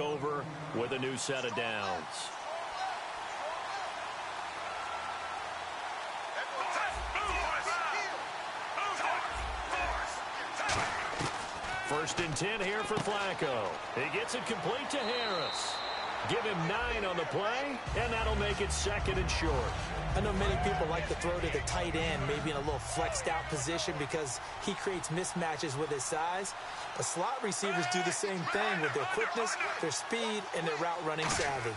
over with a new set of downs. First and 10 here for Flacco. He gets it complete to Harris. Give him 9 on the play, and that'll make it second and short. I know many people like to throw to the tight end, maybe in a little flexed out position because he creates mismatches with his size. The slot receivers do the same thing with their quickness, their speed, and their route running savvy.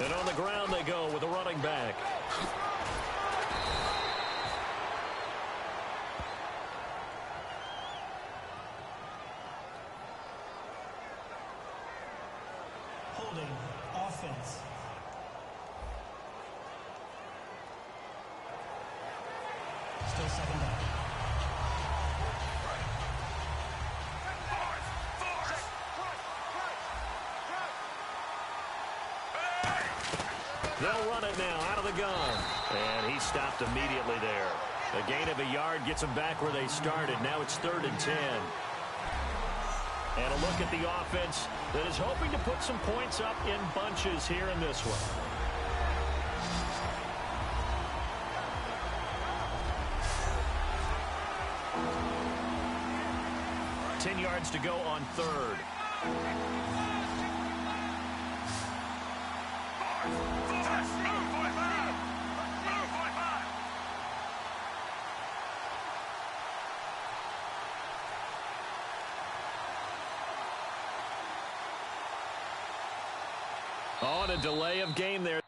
And on the ground they go with a running back. Holding offense. Still second down. They'll run it now out of the gun. And he stopped immediately there. A gain of a yard gets them back where they started. Now it's 3rd and 10. And a look at the offense that is hoping to put some points up in bunches here in this one. 10 yards to go on 3rd. Oh, and a delay of game there.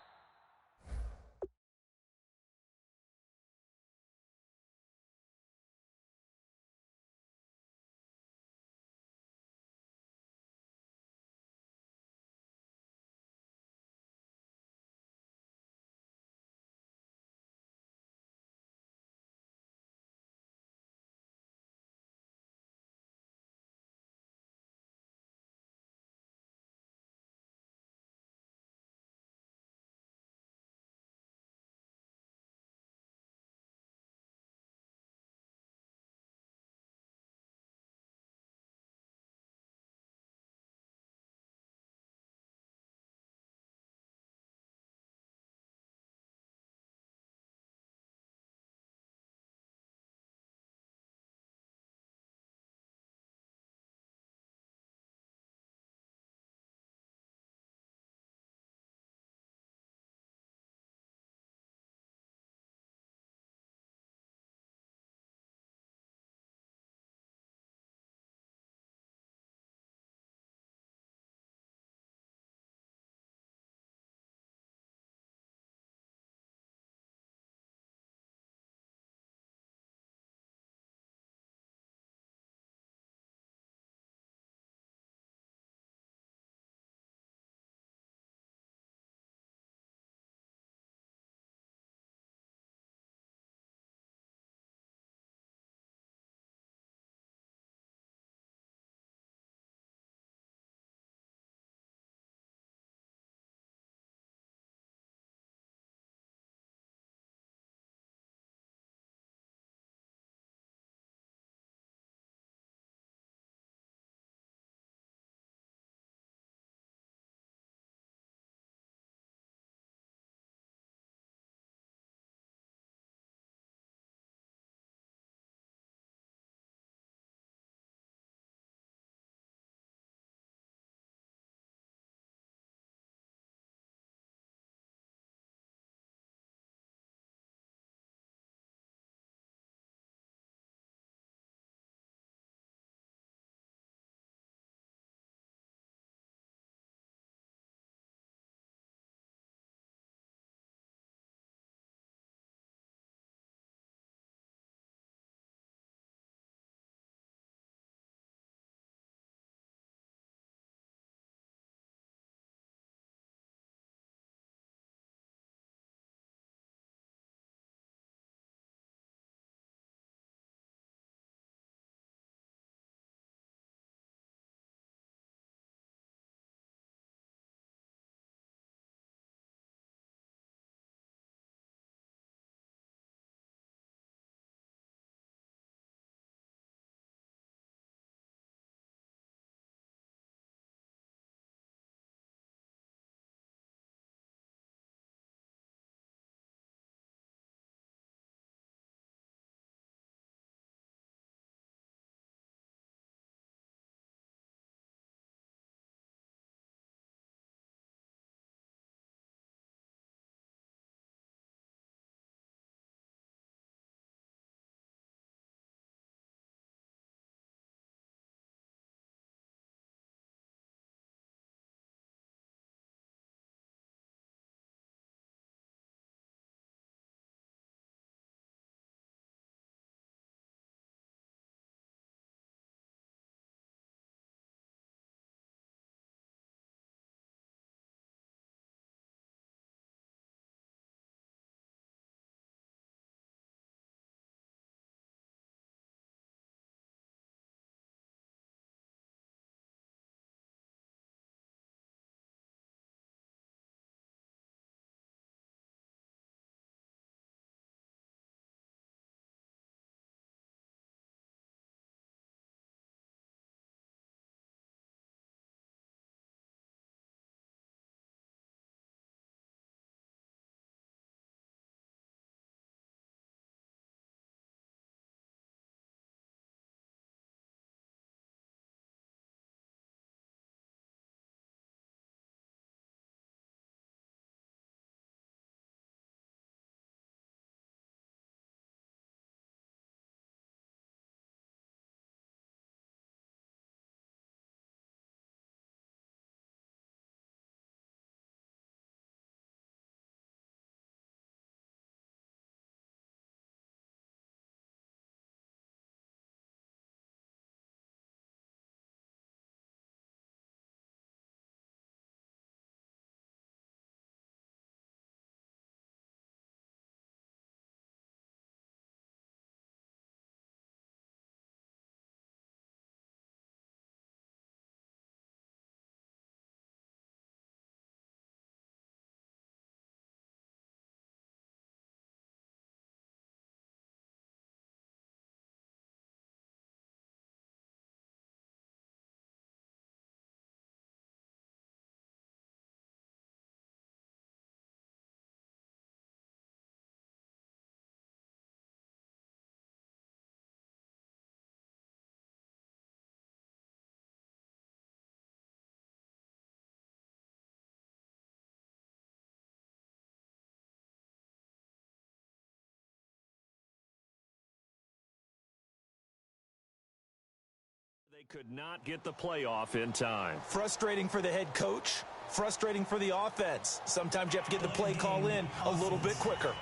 They could not get the playoff in time. Frustrating for the head coach, frustrating for the offense. Sometimes you have to get the play call in a little bit quicker.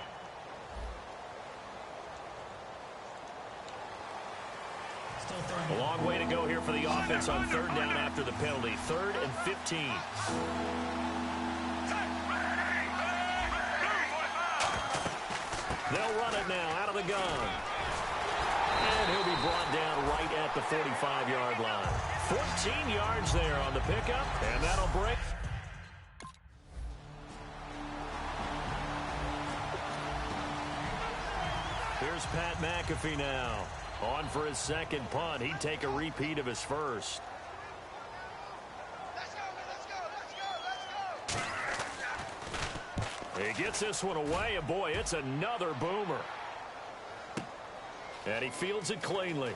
A long way to go here for the offense on third down after the penalty. 3rd and 15. They'll run it now out of the gun. And he'll be brought down right at the 45-yard line. 14 yards there on the pickup, and that'll break. Here's Pat McAfee now. On for his second punt. He'd take a repeat of his first. He gets this one away, and boy, it's another boomer. And he fields it cleanly.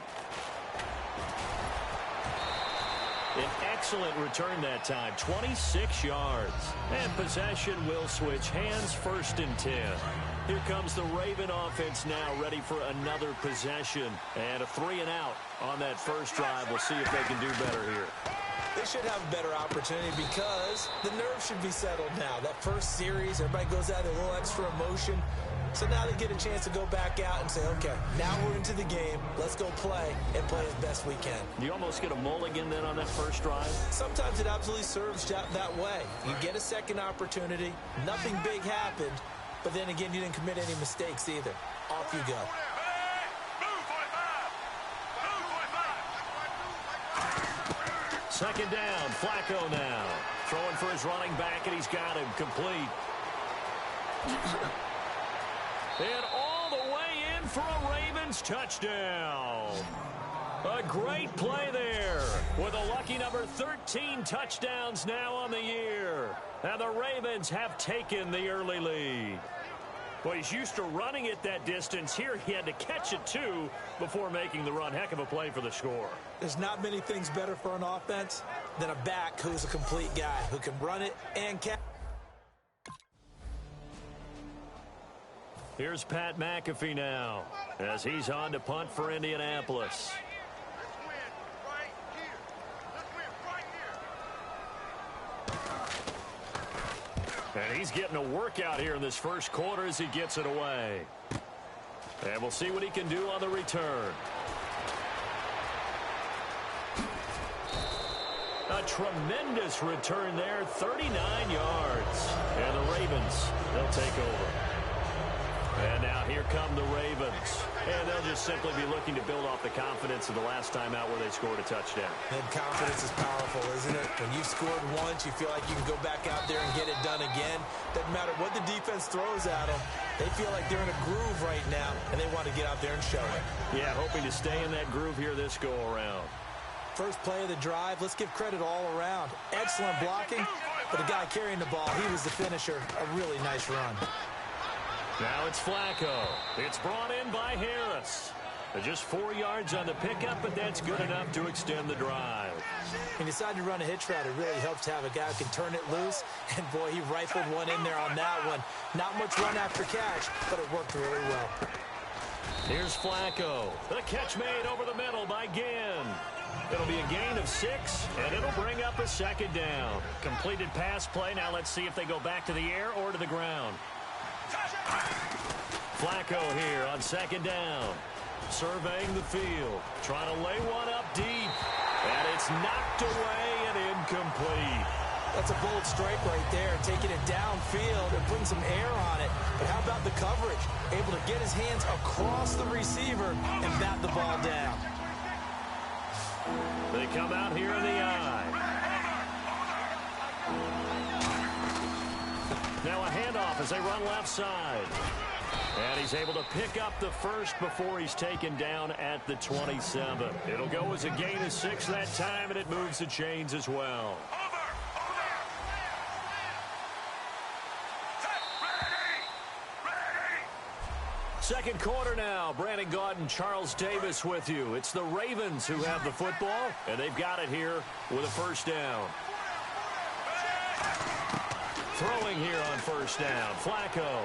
An excellent return that time, 26 yards. And possession will switch hands, 1st and 10. Here comes the Raven offense now, ready for another possession. And a 3-and-out on that first drive. We'll see if they can do better here. They should have a better opportunity because the nerves should be settled now. That first series, everybody goes out with a little extra emotion. So now they get a chance to go back out and say, okay, now we're into the game. Let's go play and play as best we can. You almost get a mulligan then on that first drive? Sometimes it absolutely serves that way. You get a second opportunity. Nothing big happened. But then again, you didn't commit any mistakes either. Off you go. Second down, Flacco now. Throwing for his running back, and he's got him complete. And all the way in for a Ravens touchdown. A great play there with a lucky number 13 touchdowns now on the year. And the Ravens have taken the early lead. Well, he's used to running it that distance. Here he had to catch it, too, before making the run. Heck of a play for the score. There's not many things better for an offense than a back who's a complete guy who can run it and catch. Here's Pat McAfee now as he's on to punt for Indianapolis. And he's getting a workout here in this first quarter as he gets it away. And we'll see what he can do on the return. A tremendous return there, 39 yards. And the Ravens, they'll take over. And now here come the Ravens. And they'll just simply be looking to build off the confidence of the last time out where they scored a touchdown. And confidence is powerful, isn't it? When you've scored once, you feel like you can go back out there and get it done again. Doesn't matter what the defense throws at them. They feel like they're in a groove right now, and they want to get out there and show it. Yeah, hoping to stay in that groove here this go-around. First play of the drive, let's give credit all around. Excellent blocking, but the guy carrying the ball, he was the finisher. A really nice run. Now it's Flacco. It's brought in by Harris. Just 4 yards on the pickup, but that's good enough to extend the drive. When you decide to run a hitch route, it really helps to have a guy who can turn it loose. And, boy, he rifled one in there on that one. Not much run after catch, but it worked really well. Here's Flacco. The catch made over the middle by Ginn. It'll be a gain of 6, and it'll bring up a second down. Completed pass play. Now let's see if they go back to the air or to the ground. Flacco here on second down. Surveying the field. Trying to lay one up deep. And it's knocked away and incomplete. That's a bold strike right there. Taking it downfield and putting some air on it. But how about the coverage? Able to get his hands across the receiver and bat the ball down. They come out here in the eye. Now a handoff as they run left side. And he's able to pick up the first before he's taken down at the 27. It'll go as a gain of 6 that time, and it moves the chains as well. Second quarter now. Brandon Gaudin, Charles Davis with you. It's the Ravens who have the football, and they've got it here with a first down. Throwing here on first down. Flacco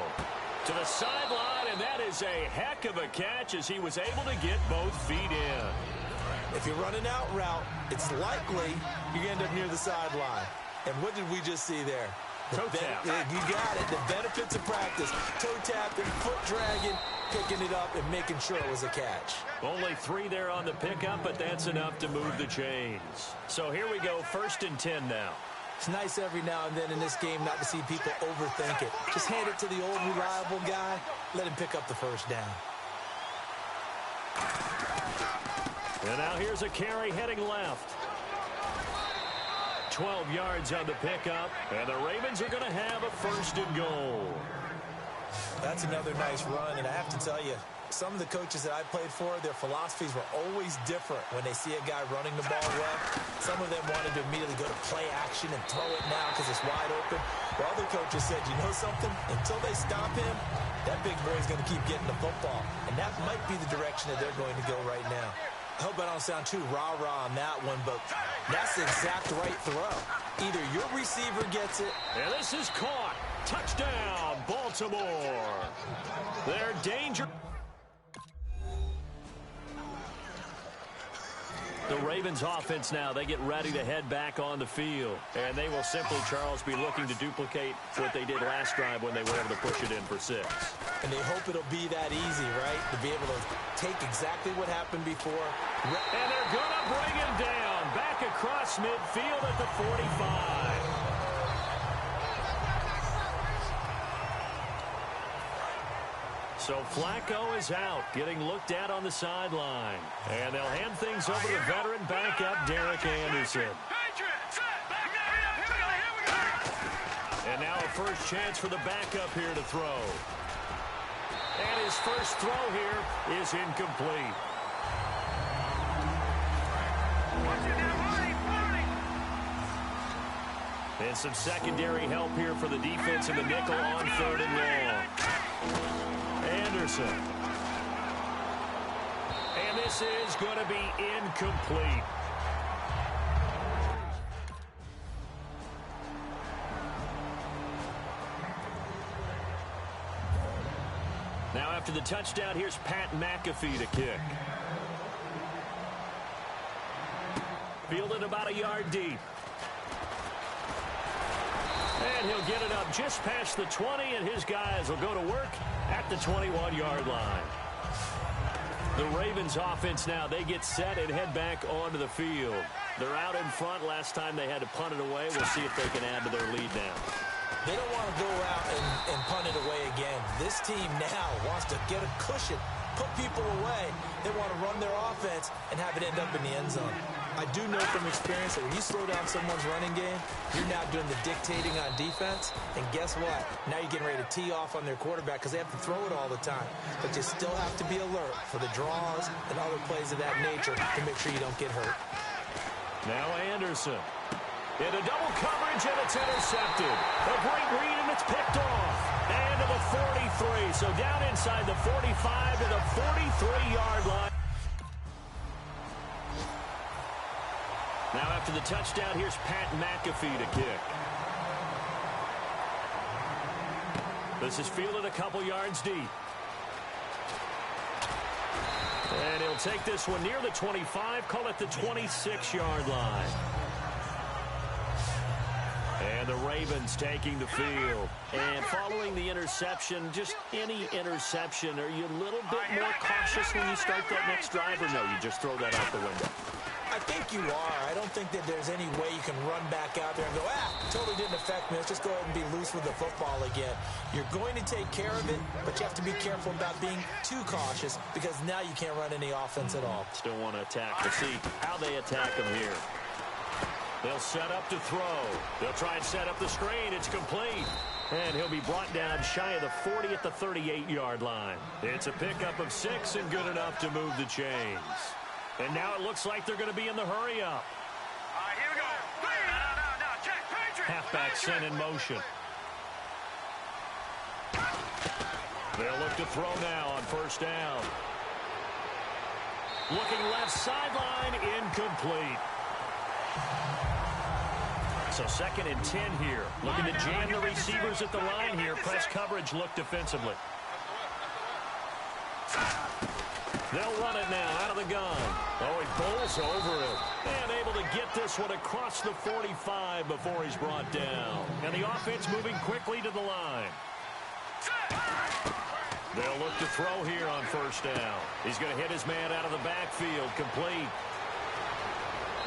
to the sideline, and that is a heck of a catch as he was able to get both feet in. If you're running out route, it's likely you're going to end up near the sideline. And what did we just see there? Toe tap. You got it. The benefits of practice. Toe tapping, foot dragging, picking it up, and making sure it was a catch. Only 3 there on the pickup, but that's enough to move the chains. So here we go, 1st and 10 now. It's nice every now and then in this game not to see people overthink it. Just hand it to the old reliable guy. Let him pick up the first down. And now here's a carry heading left. 12 yards on the pickup, and the Ravens are going to have a 1st and goal. That's another nice run, and I have to tell you, some of the coaches that I played for, their philosophies were always different when they see a guy running the ball well. Some of them wanted to immediately go to play action and throw it now because it's wide open. While other coaches said, you know something? Until they stop him, that big boy's going to keep getting the football. And that might be the direction that they're going to go right now. I hope I don't sound too rah-rah on that one, but that's the exact right throw. Either your receiver gets it. And this is caught. Touchdown, Baltimore. They're danger. The Ravens offense now, they get ready to head back on the field. And they will simply, Charles, be looking to duplicate what they did last drive when they were able to push it in for 6. And they hope it'll be that easy, right? To be able to take exactly what happened before. And they're going to bring him down. Back across midfield at the 45. So Flacco is out, getting looked at on the sideline. And they'll hand things over to veteran backup Derek Anderson. And now a first chance for the backup here to throw. And his first throw here is incomplete. And some secondary help here for the defense in the nickel on 3rd and long. Anderson. And this is going to be incomplete. Now after the touchdown, here's Pat McAfee to kick. Fielded about a yard deep. And he'll get it up just past the 20, and his guys will go to work at the 21-yard line. The Ravens offense now, they get set and head back onto the field. They're out in front. Last time they had to punt it away. We'll see if they can add to their lead now. They don't want to go out and punt it away again. This team now wants to get a cushion, put people away. They want to run their offense and have it end up in the end zone. I do know from experience that when you slow down someone's running game, you're now doing the dictating on defense. And guess what? Now you're getting ready to tee off on their quarterback because they have to throw it all the time. But you still have to be alert for the draws and other plays of that nature to make sure you don't get hurt. Now Anderson. Into double coverage, and it's intercepted. A great read, and it's picked off. And to the 43. So down inside the 45 to the 43-yard line. Now after the touchdown, here's Pat McAfee to kick. This is fielded a couple yards deep. And he'll take this one near the 25, call it the 26-yard line. And the Ravens taking the field. And following the interception, just any interception, are you a little bit more cautious when you start that next drive, or no, you just throw that out the window? I think you are. I don't think that there's any way you can run back out there and go, totally didn't affect me. Let's just go ahead and be loose with the football again. You're going to take care of it, but you have to be careful about being too cautious because now you can't run any offense at all. Still want to attack. We'll see how they attack them here. They'll set up to throw. They'll try and set up the screen. It's complete. And he'll be brought down shy of the 40 at the 38-yard line. It's a pickup of 6 and good enough to move the chains. And now it looks like they're going to be in the hurry-up. All right, here we go. No, check. Patriot. Halfback sent in motion. They'll look to throw now on first down. Looking left sideline, incomplete. So 2nd and 10 here. Looking to jam the receivers at the line here. Press coverage look defensively. They'll run it now out of the gun. Oh, he bowls over it. And able to get this one across the 45 before he's brought down. And the offense moving quickly to the line. They'll look to throw here on first down. He's going to hit his man out of the backfield. Complete.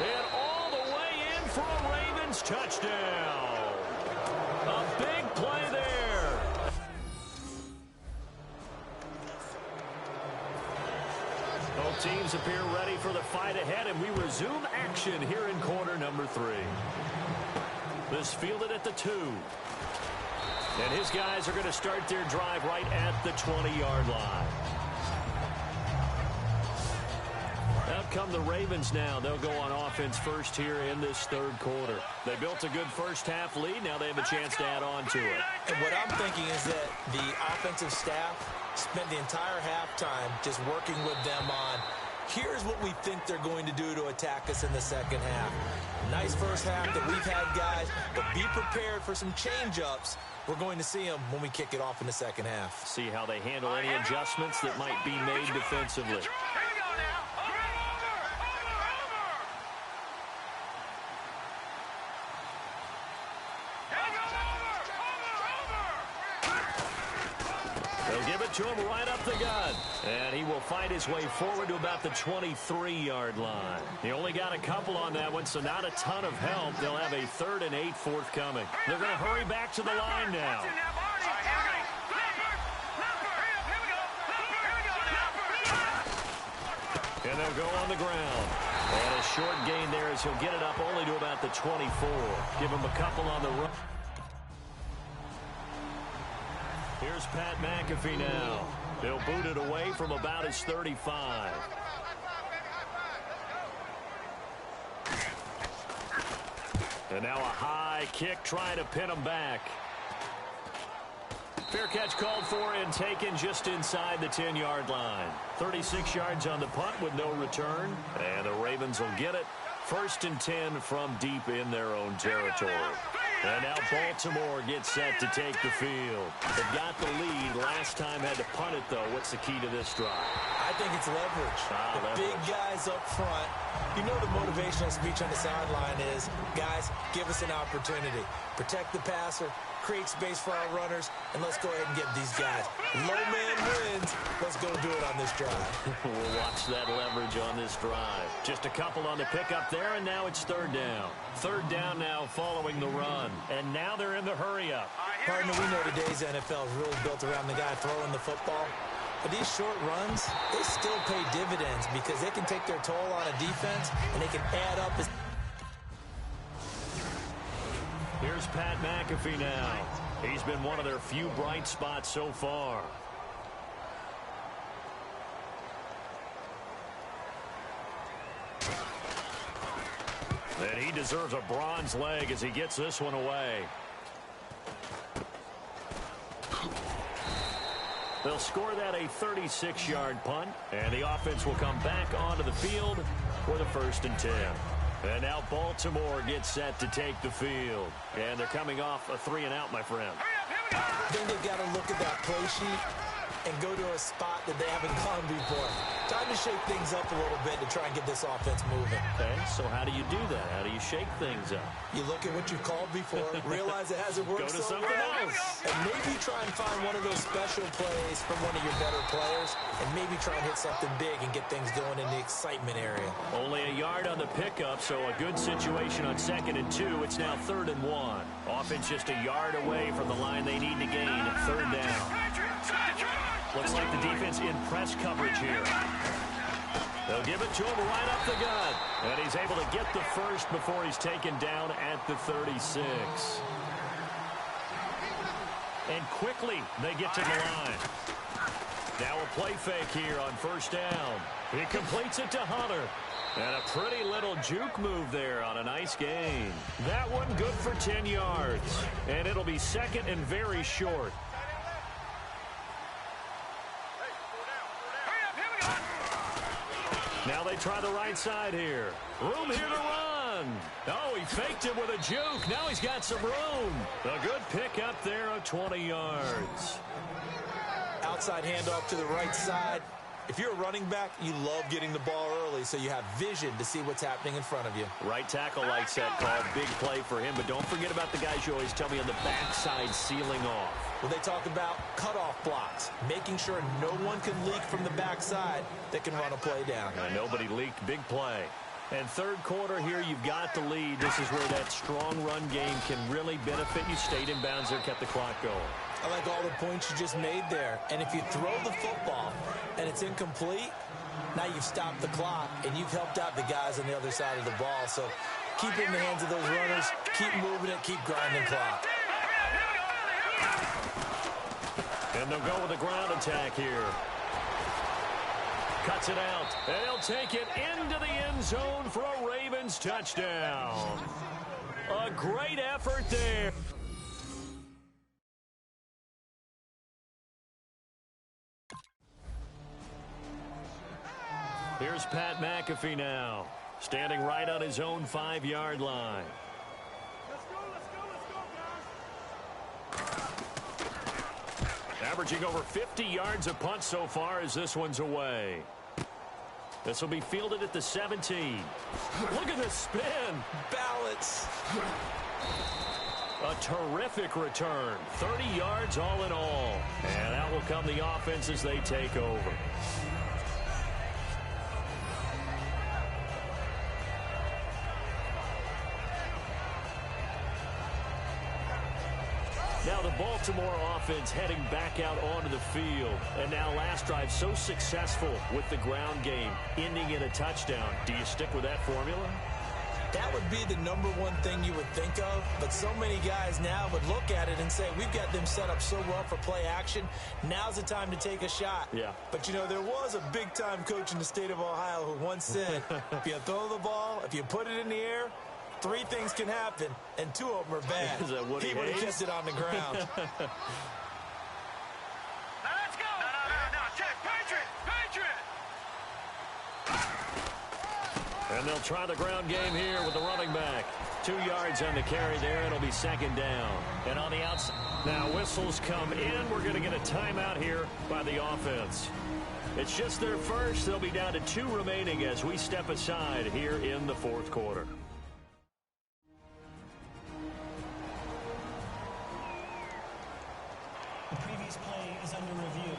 And all the way in for a Ravens touchdown. A big play there. Both teams appear ready for the fight ahead, and we resume action here in quarter number 3. This fielded at the 2. And his guys are going to start their drive right at the 20-yard line. Out come the Ravens now. They'll go on offense first here in this third quarter. They built a good first-half lead. Now they have a chance to add on to it. And what I'm thinking is that the offensive staff spent the entire halftime just working with them on, here's what we think they're going to do to attack us in the second half. Nice first half that we've had, guys, but be prepared for some change-ups. We're going to see them when we kick it off in the second half. See how they handle any adjustments that might be made defensively. They'll give it to him right up the gut. And he will fight his way forward to about the 23-yard line. He only got a couple on that one, so not a ton of help. They'll have a 3rd and 8 forthcoming. They're going to hurry back to the line now. And they'll go on the ground. And a short gain there as he'll get it up only to about the 24. Give him a couple on the run. Here's Pat McAfee now. They'll boot it away from about his 35. And now a high kick trying to pin him back. Fair catch called for and taken just inside the 10-yard line. 36 yards on the punt with no return. And the Ravens will get it. 1st and 10 from deep in their own territory. And now Baltimore gets set to take the field. They've got the lead. Last time had to punt it, though. What's the key to this drive? I think it's leverage. The big guys up front. You know the motivational speech on the sideline is, guys, give us an opportunity. Protect the passer, create space for our runners, and let's go ahead and get these guys. Low man wins. Let's go do it on this drive. We'll watch that leverage on this drive. Just a couple on the pickup there, and now it's 3rd down. 3rd down now following the run. And now they're in the hurry-up. Partner, we know today's NFL is really built around the guy throwing the football. But these short runs, they still pay dividends because they can take their toll on a defense, and they can add up. Here's Pat McAfee now. He's been one of their few bright spots so far. And he deserves a bronze leg as he gets this one away. They'll score that a 36-yard punt, and the offense will come back onto the field for the 1st and 10. And now Baltimore gets set to take the field. And they're coming off a 3-and-out, my friend. Then they've got to look at that play sheet and go to a spot that they haven't gone before. Time to shake things up a little bit to try and get this offense moving. Okay, so how do you do that? How do you shake things up? You look at what you called before, realize it hasn't worked so so something well, else. and maybe try and find one of those special plays from one of your better players, and maybe try and hit something big and get things going in the excitement area. Only a yard on the pickup, so a good situation on 2nd and 2. It's now 3rd and 1. Offense just a yard away from the line they need to gain at 3rd down. Looks like the defense in press coverage here. They'll give it to him right up the gut. And he's able to get the first before he's taken down at the 36. And quickly they get to the line. Now a play fake here on 1st down. He completes it to Hunter. And a pretty little juke move there on a nice gain. That one good for 10 yards. And it'll be 2nd and very short. Now they try the right side here. Room here to run. Oh, he faked it with a juke. Now he's got some room. A good pick up there of 20 yards. Outside handoff to the right side. If you're a running back, you love getting the ball early so you have vision to see what's happening in front of you. Right tackle likes that call. Big play for him, but don't forget about the guys you always tell me on the backside sealing off. Well, they talk about cutoff blocks, making sure no one can leak from the backside that can run a play down. Nobody leaked. Big play. And third quarter here, you've got the lead. This is where that strong run game can really benefit you. Stayed in bounds there, kept the clock going. I like all the points you just made there. And if you throw the football and it's incomplete, now you've stopped the clock and you've helped out the guys on the other side of the ball. So keep it in the hands of those runners, keep moving it, keep grinding clock. And they'll go with a ground attack here. Cuts it out, and he'll take it into the end zone for a Ravens touchdown. A great effort there. Here's Pat McAfee now, standing right on his own 5-yard line. Averaging over 50 yards a punt so far as this one's away. This will be fielded at the 17. Look at the spin. Balance. A terrific return. 30 yards all in all. And out will come the offense as they take over. Now the Baltimore offense heading back out onto the field. And now last drive so successful with the ground game, ending in a touchdown. Do you stick with that formula? That would be the number one thing you would think of. But so many guys now would look at it and say, we've got them set up so well for play action. Now's the time to take a shot. Yeah. But, you know, there was a big-time coach in the state of Ohio who once said, if you throw the ball, if you put it in the air, 3 things can happen, and 2 of them are bad. Is that what he would have kept it on the ground. Now let's go. No, check. Patriot. And they'll try the ground game here with the running back. 2 yards on the carry there. It'll be second down. And on the outside. Now whistles come in. We're going to get a timeout here by the offense. It's just their first. They'll be down to 2 remaining as we step aside here in the fourth quarter. The previous play is under review.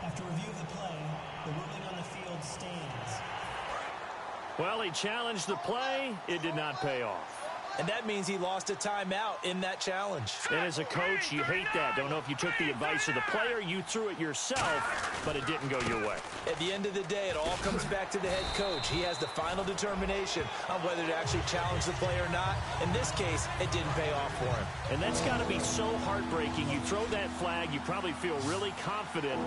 After review of the play, the ruling on the field stands. Well, he challenged the play. It did not pay off. And that means he lost a timeout in that challenge. And as a coach, you hate that. Don't know if you took the advice of the player, you threw it yourself, but it didn't go your way. At the end of the day, it all comes back to the head coach. He has the final determination on whether to actually challenge the play or not. In this case, it didn't pay off for him. And that's got to be so heartbreaking. You throw that flag, you probably feel really confident,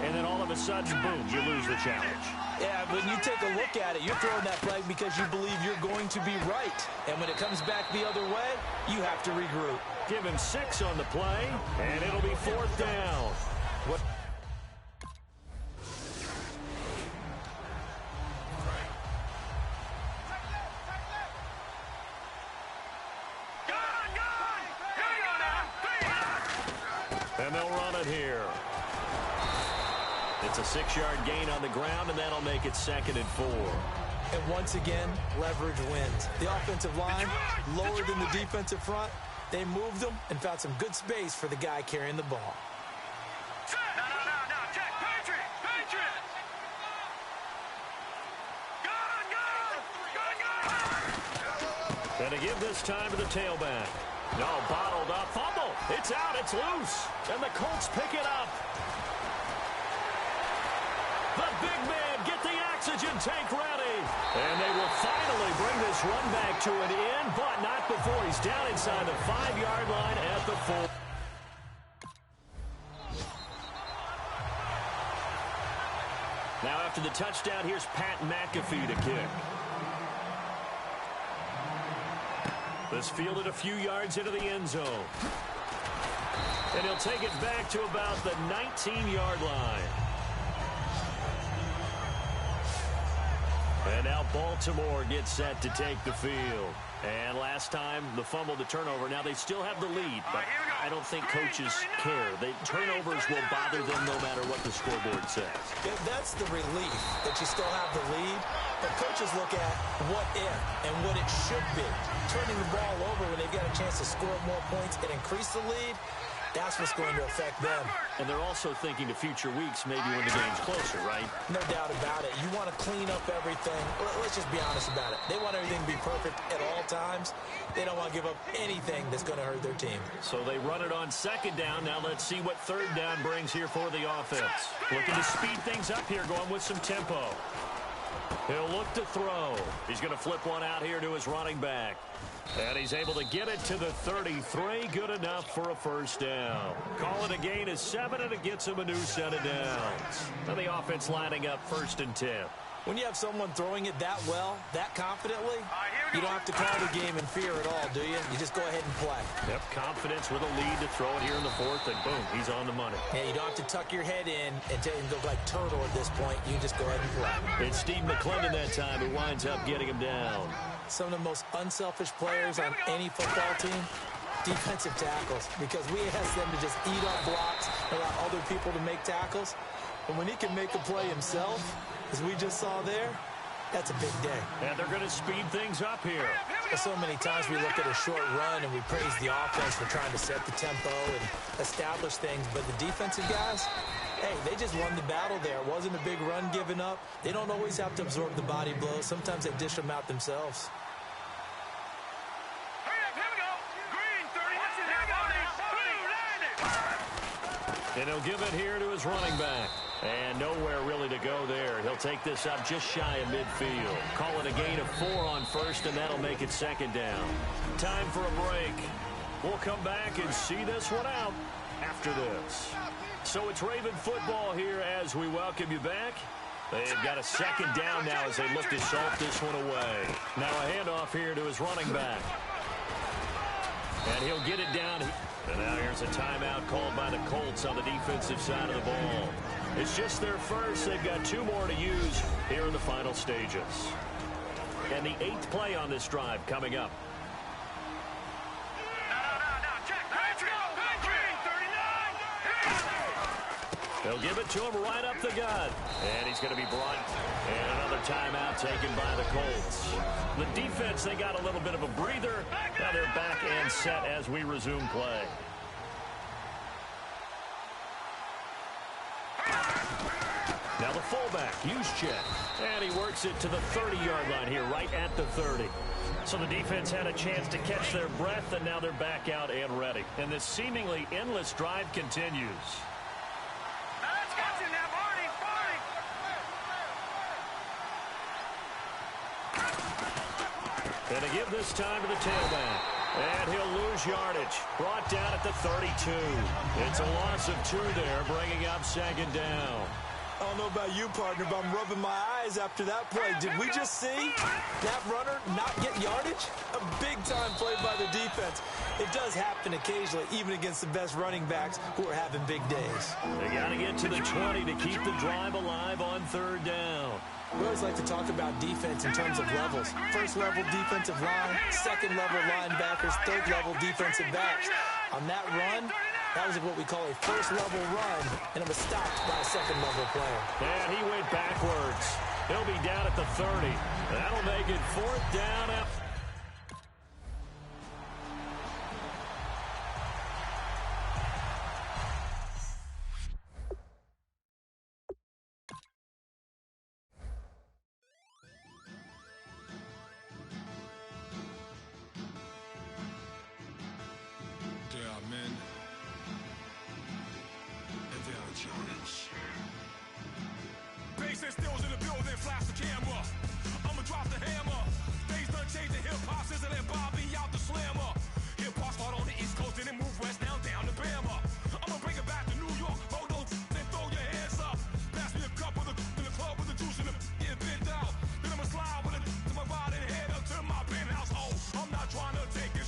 and then all of a sudden, boom, you lose the challenge. Yeah, when you take a look at it, you're throwing that flag because you believe you're going to be right. And when it comes back the other way, you have to regroup. Give him 6 on the play, and it'll be 4th down. What? And they'll run it here. It's a 6-yard gain on the ground, and that'll make it 2nd and 4. And once again, leverage wins. The offensive line, lower than the defensive front, they moved them and found some good space for the guy carrying the ball. No, check. Patriot. Go. And to give this time to the tailback. No, bottled up. Fumble. It's out. It's loose. And the Colts pick it up. The big man, get the oxygen tank ready. And they will finally bring this run back to an end, but not before he's down inside the 5-yard line at the 4. Now after the touchdown, here's Pat McAfee to kick. This fielded a few yards into the end zone. And he'll take it back to about the 19-yard line. And now Baltimore gets set to take the field. And last time, the fumble, the turnover. Now they still have the lead, but I don't think coaches care. Turnovers will bother them no matter what the scoreboard says. Yeah, that's the relief that you still have the lead. But coaches look at what if and what it should be. Turning the ball over when they get a chance to score more points and increase the lead, that's what's going to affect them. And they're also thinking to future weeks, maybe when the game's closer, right? No doubt about it. You want to clean up everything. Let's just be honest about it. They want everything to be perfect at all times. They don't want to give up anything that's going to hurt their team. So they run it on second down. Now let's see what third down brings here for the offense. Looking to speed things up here, going with some tempo. He'll look to throw. He's going to flip one out here to his running back. And he's able to get it to the 33. Good enough for a first down. Call it a gain of 7, and it gets him a new set of downs. Now the offense lining up 1st and 10. When you have someone throwing it that well, that confidently, you don't have to call the game in fear at all, do you? You just go ahead and play. Yep, confidence with a lead to throw it here in the 4th, and boom, he's on the money. Yeah, you don't have to tuck your head in and look like turtle at this point. You just go ahead and play. It's Steve McClendon that time who winds up getting him down. Some of the most unselfish players on any football team, defensive tackles, because we ask them to just eat up blocks and allow other people to make tackles. But when he can make a play himself, as we just saw there, that's a big day. And they're going to speed things up here. So many times we look at a short run and we praise the offense for trying to set the tempo and establish things. But the defensive guys, hey, they just won the battle there. It wasn't a big run given up. They don't always have to absorb the body blows. Sometimes they dish them out themselves. And he'll give it here to his running back. And nowhere really to go there. He'll take this up just shy of midfield. Call it a gain of 4 on 1st, and that'll make it 2nd down. Time for a break. We'll come back and see this one out after this. So it's Raven football here as we welcome you back. They've got a 2nd down now as they look to salt this one away. Now a handoff here to his running back. And he'll get it down. And now here's a timeout called by the Colts on the defensive side of the ball. It's just their first. They've got 2 more to use here in the final stages. And the 8th play on this drive coming up. They'll give it to him right up the gut. And he's going to be brought. And another timeout taken by the Colts. The defense, they got a little bit of a breather. Now they're back and set as we resume play. Now the fullback, Juszczyk. And he works it to the 30-yard line here, right at the 30. So the defense had a chance to catch their breath, and now they're back out and ready. And this seemingly endless drive continues. And to give this time to the tailback. And he'll lose yardage. Brought down at the 32. It's a loss of 2 there, bringing up 2nd down. I don't know about you, partner, but I'm rubbing my eyes after that play. Did we just see that runner not get yardage? A big-time play by the defense. It does happen occasionally, even against the best running backs who are having big days. They got to get to the 20 to keep the drive alive on 3rd down. We always like to talk about defense in terms of levels. 1st level defensive line, 2nd level linebackers, 3rd level defensive backs. On that run, that was what we call a 1st level run, and it was stopped by a 2nd level player. And he went backwards. He'll be down at the 30. That'll make it 4th down. Basin stills in the building, flash the camera. I'ma drop the hammer. Things done changed the hip-hop, sizzle and Bobby out the slammer. Hip-hop start on the East Coast and then move west down to Bama. I'ma bring it back to New York, hold on and throw your hands up. Pass me a cup with in the club with the juice in the get bent out. Then I'ma slide with it to my ride and head up to my penthouse. Oh, I'm not trying to take it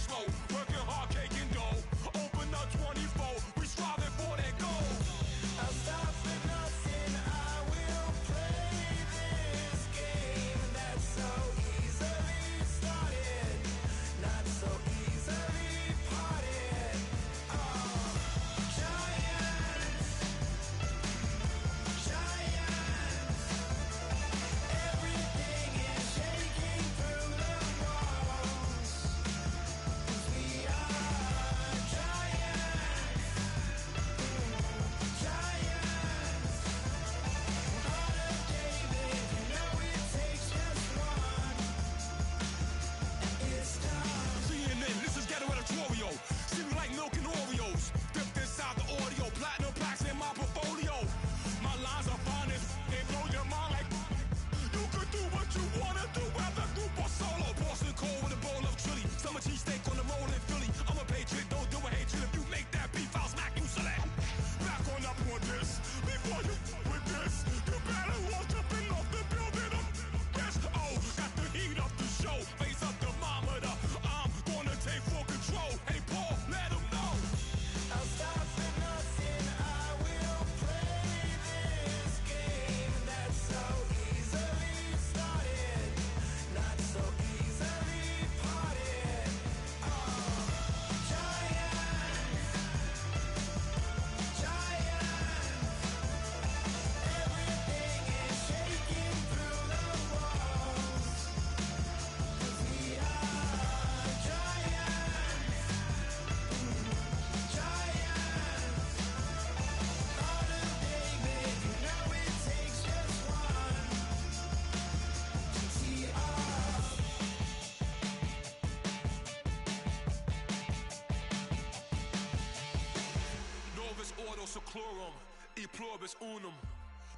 seclorum, e pluribus unum.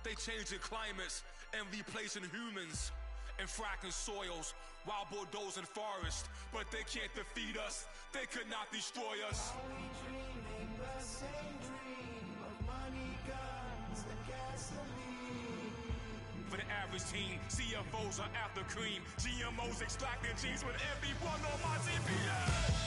They changing climates and replacing humans and fracking soils while bulldozing forests. But they can't defeat us, they could not destroy us. Are we dreaming the same dream of money, guns, and gasoline? For the average team, CFOs are after cream. GMOs extracting genes with everyone on my GPS.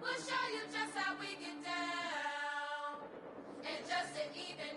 We'll show you just how we get down. And just to even